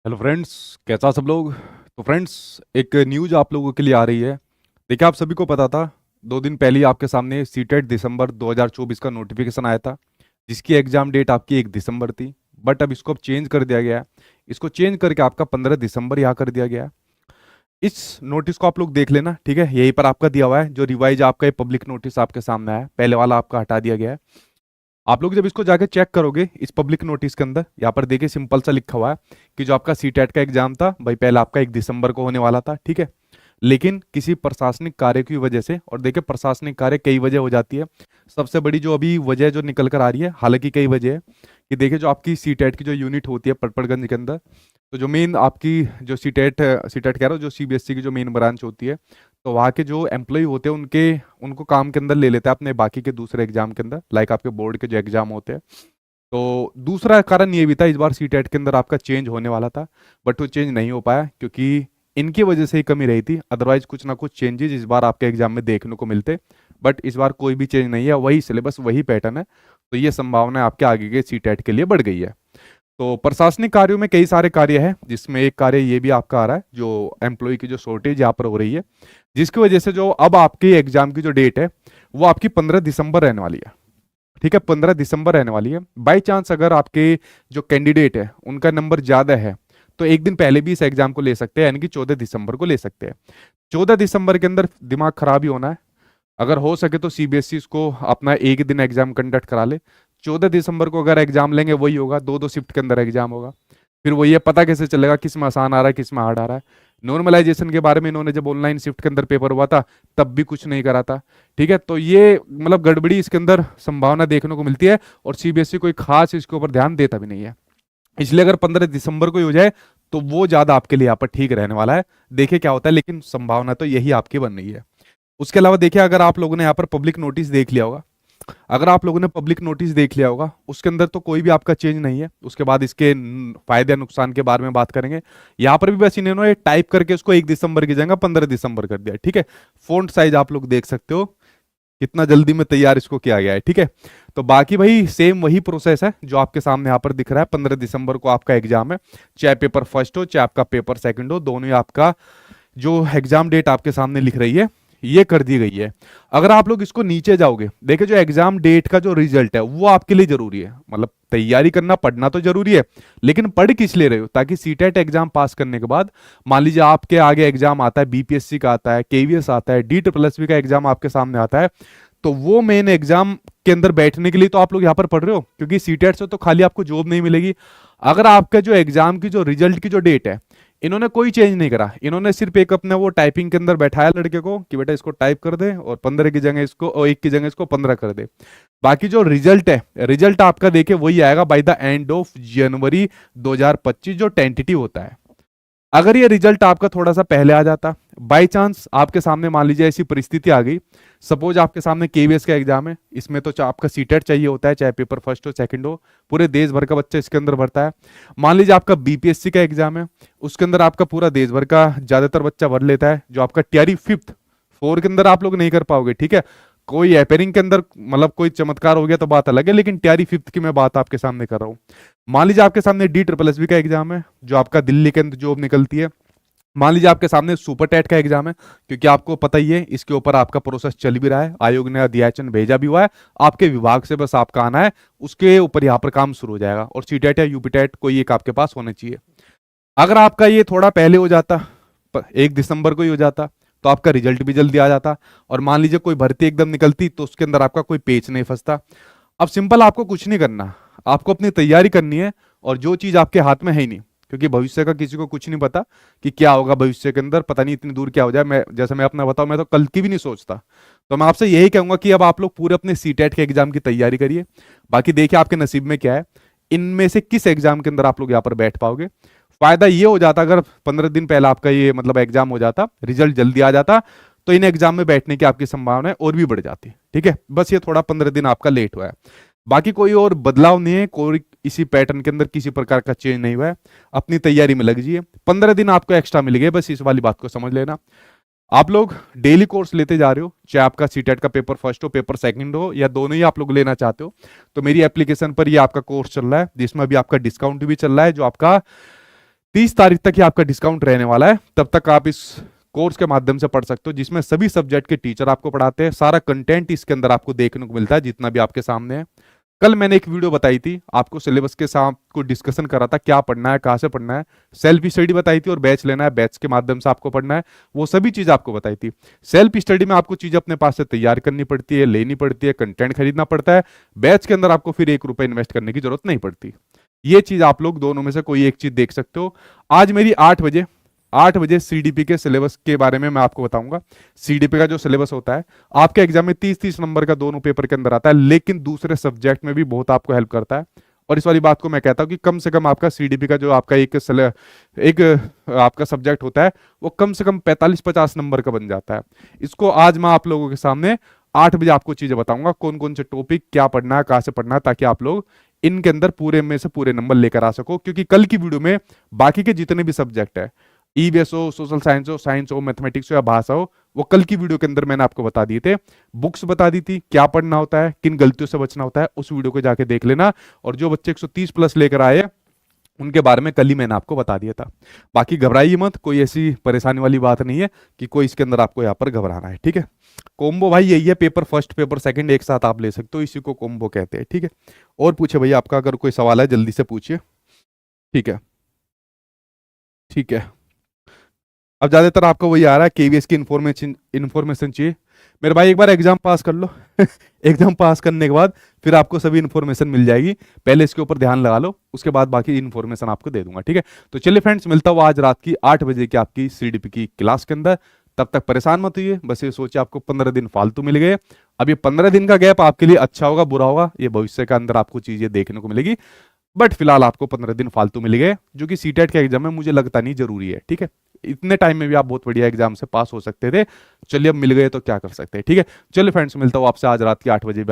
Hello friends, कैसा सब लोग। तो फ्रेंड्स, एक न्यूज़ आप लोगों के लिए आ रही है। देखिए, आप सभी को पता था, 2 दिन पहले ही आपके सामने सीटेट दिसंबर 2024 का नोटिफिकेशन आया था, जिसकी एग्ज़ाम डेट आपकी 1 दिसंबर थी। बट अब इसको अब चेंज कर दिया गया है। इसको चेंज करके आपका 15 दिसंबर यहाँ कर दिया गया है। इस नोटिस को आप लोग देख लेना, ठीक है। यहीं पर आपका दिया हुआ है, जो रिवाइज आपका ये पब्लिक नोटिस आपके सामने आया है, पहले वाला आपका हटा दिया गया है। आप लोग जब इसको जाके चेक करोगे, इस पब्लिक नोटिस के अंदर यहाँ पर देखिए सिंपल सा लिखा हुआ है कि जो आपका सीटेट का एग्जाम था भाई, पहले आपका 1 दिसंबर को होने वाला था, ठीक है। लेकिन किसी प्रशासनिक कार्य की वजह से, और देखिए प्रशासनिक कार्य कई वजह हो जाती है। सबसे बड़ी जो अभी वजह जो निकल कर आ रही है, हालांकि कई वजह है, कि देखिए जो आपकी सीटेट की जो यूनिट होती है पटपड़गंज के अंदर, तो जो मेन आपकी जो सीटेट सीटेट कह रहा हूँ, जो सीबीएसई की जो मेन ब्रांच होती है, तो वहाँ के जो एम्प्लॉय होते हैं उनके उनको काम के अंदर ले लेते हैं अपने बाकी के दूसरे एग्जाम के अंदर, लाइक आपके बोर्ड के जो एग्जाम होते हैं। तो दूसरा कारण ये भी था, इस बार सीटेट के अंदर आपका चेंज होने वाला था, बट वो चेंज नहीं हो पाया क्योंकि इनकी वजह से ही कमी रही थी। अदरवाइज कुछ ना कुछ चेंजेस इस बार आपके एग्जाम में देखने को मिलते, बट इस बार कोई भी चेंज नहीं है, वही सिलेबस वही पैटर्न है। तो ये संभावना आपके आगे के सीटेट के लिए बढ़ गई है। तो प्रशासनिक कार्यों में कई सारे कार्य हैं, जिसमें एक कार्य ये भी आपका आ रहा है, जो एम्प्लॉय की जो शॉर्टेज यहाँ पर हो रही है, जिसकी वजह से जो अब आपके एग्जाम की जो डेट है वो आपकी 15 दिसंबर रहने वाली है, ठीक है। 15 दिसंबर रहने वाली है। बाई चांस अगर आपके जो कैंडिडेट है उनका नंबर ज्यादा है, तो एक दिन पहले भी इस एग्जाम को ले सकते हैं, यानी कि 14 दिसंबर को ले सकते हैं। 14 दिसंबर के अंदर दिमाग खराब ही होना है। अगर हो सके तो सीबीएसई इसको अपना एक दिन एग्जाम कंडक्ट करा ले। 14 दिसंबर को अगर एग्जाम लेंगे वही होगा, दो दो शिफ्ट के अंदर एग्जाम होगा। फिर वो ये पता कैसे चलेगा किस में आसान आ रहा है किस में हार्ड आ रहा है। नॉर्मलाइजेशन के बारे में इन्होंने जब ऑनलाइन शिफ्ट के अंदर पेपर हुआ था, तब भी कुछ नहीं करा था, ठीक है। तो ये मतलब गड़बड़ी इसके अंदर संभावना देखने को मिलती है, और सीबीएसई कोई खास इसके ऊपर ध्यान देता भी नहीं है। इसलिए अगर 15 दिसंबर को ही हो जाए तो वो ज्यादा आपके लिए यहाँ पर ठीक रहने वाला है। देखिए क्या होता है, लेकिन संभावना तो यही आपकी बन रही है। उसके अलावा देखिए, अगर आप लोगों ने यहाँ पर पब्लिक नोटिस देख लिया होगा, अगर आप लोगों ने पब्लिक नोटिस देख लिया होगा, उसके अंदर तो कोई भी आपका चेंज नहीं है। उसके बाद इसके फायदे नुकसान के बारे में बात करेंगे। यहाँ पर भी बस इन्होंने टाइप करके उसको 1 दिसंबर की जगह 15 दिसंबर कर दिया, ठीक है। फॉन्ट साइज आप लोग देख सकते हो कितना जल्दी में तैयार इसको किया गया है, ठीक है। तो बाकी भाई सेम वही प्रोसेस है जो आपके सामने यहाँ पर दिख रहा है। 15 दिसंबर को आपका एग्जाम है, चाहे पेपर फर्स्ट हो चाहे आपका पेपर सेकंड हो, दोनों ही आपका जो एग्जाम डेट आपके सामने लिख रही है ये कर दी गई है। अगर आप लोग इसको नीचे जाओगे, देखिए जो एग्जाम डेट का जो रिजल्ट है वो आपके लिए जरूरी है। मतलब तैयारी करना पढ़ना तो जरूरी है, लेकिन पढ़ किस लिए रहे हो, ताकि सीटेट एग्जाम पास करने के बाद मान लीजिए आपके आगे एग्जाम आता है, बीपीएससी का आता है, केवीएस आता है, डी ट्रिपल एस का एग्जाम आपके सामने आता है, तो वो मेन एग्जाम के अंदर बैठने के लिए तो आप लोग यहाँ पर पढ़ रहे हो, क्योंकि सीटेट से तो खाली आपको जॉब नहीं मिलेगी। अगर आपका जो एग्जाम की जो रिजल्ट की जो डेट है, इन्होंने कोई चेंज नहीं करा, इन्होंने सिर्फ एक अपने वो टाइपिंग के अंदर बैठाया लड़के को कि बेटा इसको टाइप कर दे, और 15 की जगह इसको, और 1 की जगह इसको 15 कर दे। बाकी जो रिजल्ट है, रिजल्ट आपका देखिए वही आएगा by the end of January 2025, जो टेंटेटिव होता है। अगर ये रिजल्ट आपका थोड़ा सा पहले आ जाता, बाई चांस आपके सामने मान लीजिए ऐसी परिस्थिति आ गई, सपोज आपके सामने केवीएस का एग्जाम है, इसमें तो आपका सीटेट चाहिए होता है, चाहे पेपर फर्स्ट हो सेकंड हो, पूरे देश भर का बच्चा इसके अंदर भरता है। मान लीजिए आपका बीपीएससी का एग्जाम है, उसके अंदर आपका पूरा देश भर का ज्यादातर बच्चा भर लेता है, जो आपका टीआरई फिफ्थ फोर के अंदर आप लोग नहीं कर पाओगे, ठीक है। कोई एपेरिंग के अंदर मतलब कोई चमत्कार हो गया तो बात अलग है, लेकिन टीआरई फिफ्थ की मैं बात आपके सामने कर रहा हूँ। मान लीजिए आपके सामने डी ट्रिपल एस का एग्जाम है, जो आपका दिल्ली के अंदर जॉब निकलती है। मान लीजिए आपके सामने सुपर टेट का एग्जाम है, क्योंकि आपको पता ही है इसके ऊपर आपका प्रोसेस चल भी रहा है, आयोग ने अध्याचन भेजा भी हुआ है, आपके विभाग से बस आपका आना है, उसके ऊपर यहाँ पर काम शुरू हो जाएगा। और सी टेट या यूपी टेट कोई एक आपके पास होना चाहिए। अगर आपका ये थोड़ा पहले हो जाता, 1 दिसंबर को ही हो जाता, तो आपका रिजल्ट भी जल्दी आ जाता, और मान लीजिए कोई भर्ती एकदम निकलती तो उसके अंदर आपका कोई पेच नहीं फंसता। अब सिंपल आपको कुछ नहीं करना, आपको अपनी तैयारी करनी है, और जो चीज आपके हाथ में है ही नहीं, क्योंकि भविष्य का किसी को कुछ नहीं पता कि क्या होगा भविष्य के अंदर, पता नहीं इतनी दूर क्या हो जाए। मैं जैसे मैं अपना बताऊं, मैं तो कल की भी नहीं सोचता। तो मैं आपसे यही कहूंगा कि अब आप लोग पूरे अपने सीटेट के एग्जाम की तैयारी करिए। बाकी देखिए आपके नसीब में क्या है, इनमें से किस एग्जाम के अंदर आप लोग यहाँ पर बैठ पाओगे। फायदा ये हो जाता, अगर 15 दिन पहले आपका ये मतलब एग्जाम हो जाता, रिजल्ट जल्दी आ जाता, तो इन एग्जाम में बैठने की आपकी संभावना और भी बढ़ जाती, ठीक है। बस ये थोड़ा 15 दिन आपका लेट हुआ है, बाकी कोई और बदलाव नहीं है, कोई इसी पैटर्न के अंदर किसी प्रकार का चेंज नहीं हुआ है। अपनी तैयारी में लग जाइए, 15 दिन आपको एक्स्ट्रा मिल गए, बस इस वाली बात को समझ लेना। आप लोग डेली कोर्स लेते जा रहे हो, चाहे आपका सीटेट का पेपर फर्स्ट हो पेपर सेकंड हो, या दोनों ही आप लोग लेना चाहते हो, तो मेरी एप्लीकेशन पर ये आपका कोर्स चल रहा है, जिसमें अभी आपका डिस्काउंट भी चल रहा है, जो आपका 30 तारीख तक ही आपका डिस्काउंट रहने वाला है। तब तक आप इस कोर्स के माध्यम से पढ़ सकते हो, जिसमें सभी सब्जेक्ट के टीचर आपको पढ़ाते हैं। सारा कंटेंट इसके अंदर आपको देखने को मिलता है, जितना भी आपके सामने है। कल मैंने एक वीडियो बताई थी, आपको सिलेबस के साथ को डिस्कशन करा था, क्या पढ़ना है, कहाँ से पढ़ना है। सेल्फ स्टडी बताई थी और बैच लेना है, बैच के माध्यम से आपको पढ़ना है, वो सभी चीज आपको बताई थी। सेल्फ स्टडी में आपको चीज अपने पास से तैयार करनी पड़ती है, लेनी पड़ती है, कंटेंट खरीदना पड़ता है। बैच के अंदर आपको फिर 1 रुपए इन्वेस्ट करने की जरूरत नहीं पड़ती। ये चीज आप लोग दोनों में से कोई एक चीज देख सकते हो। आज मेरी 8 बजे सीडीपी के सिलेबस के बारे में मैं आपको बताऊंगा। सीडीपी का जो सिलेबस होता है, आपके एग्जाम में 30-30 नंबर का दोनों पेपर के अंदर आता है, लेकिन दूसरे सब्जेक्ट में भी बहुत आपको हेल्प करता है। और इस वाली बात को मैं कहता हूं कि कम से कम आपका सीडीपी का जो आपका एक आपका सब्जेक्ट होता है, वो कम से कम 45-50 नंबर का बन जाता है। इसको आज मैं आप लोगों के सामने 8 बजे आपको चीजें बताऊंगा, कौन कौन से टॉपिक क्या पढ़ना है, कहां से पढ़ना है, ताकि आप लोग इनके अंदर पूरे में से पूरे नंबर लेकर आ सको। क्योंकि कल की वीडियो में बाकी के जितने भी सब्जेक्ट है, ईवीएस हो, सोशल साइंस हो, मैथमेटिक्स हो या भाषा हो, वो कल की वीडियो के अंदर मैंने आपको बता दिए थे। बुक्स बता दी थी, क्या पढ़ना होता है, किन गलतियों से बचना होता है, उस वीडियो को जाके देख लेना। और जो बच्चे 130 प्लस लेकर आए, उनके बारे में कल ही मैंने आपको बता दिया था। बाकी घबराइए मत, कोई ऐसी परेशानी वाली बात नहीं है कि कोई इसके अंदर आपको यहाँ पर घबराना है, ठीक है। कोम्बो भाई यही है, पेपर फर्स्ट पेपर सेकंड एक साथ आप ले सकते हो, इसी को कोम्बो कहते हैं, ठीक है। और पूछे भैया, आपका अगर कोई सवाल है जल्दी से पूछिए, ठीक है। ठीक है, अब ज्यादातर आपको वही आ रहा है, केवीएस की इन्फॉर्मेशन चाहिए। मेरे भाई एक बार एग्जाम पास कर लो एग्जाम पास करने के बाद फिर आपको सभी इन्फॉर्मेशन मिल जाएगी। पहले इसके ऊपर ध्यान लगा लो, उसके बाद बाकी इन्फॉर्मेशन आपको दे दूंगा, ठीक है। तो चलिए फ्रेंड्स, मिलता हुआ आज रात की 8 बजे की आपकी सीडीपी की क्लास के अंदर। तब तक परेशान मत होइए, बस ये सोचिए आपको 15 दिन फालतू मिल गए। अब ये 15 दिन का गैप आपके लिए अच्छा होगा बुरा होगा, ये भविष्य के अंदर आपको चीजें देखने को मिलेगी। बट फिलहाल आपको 15 दिन फालतू मिल गए, जो कि सीटेट के एग्जाम में मुझे लगता नहीं जरूरी है, ठीक है। इतने टाइम में भी आप बहुत बढ़िया एग्जाम से पास हो सकते थे। चलिए अब मिल गए तो क्या कर सकते हैं, ठीक है। चलिए फ्रेंड्स, मिलता हूँ आपसे आज रात की 8 बजे।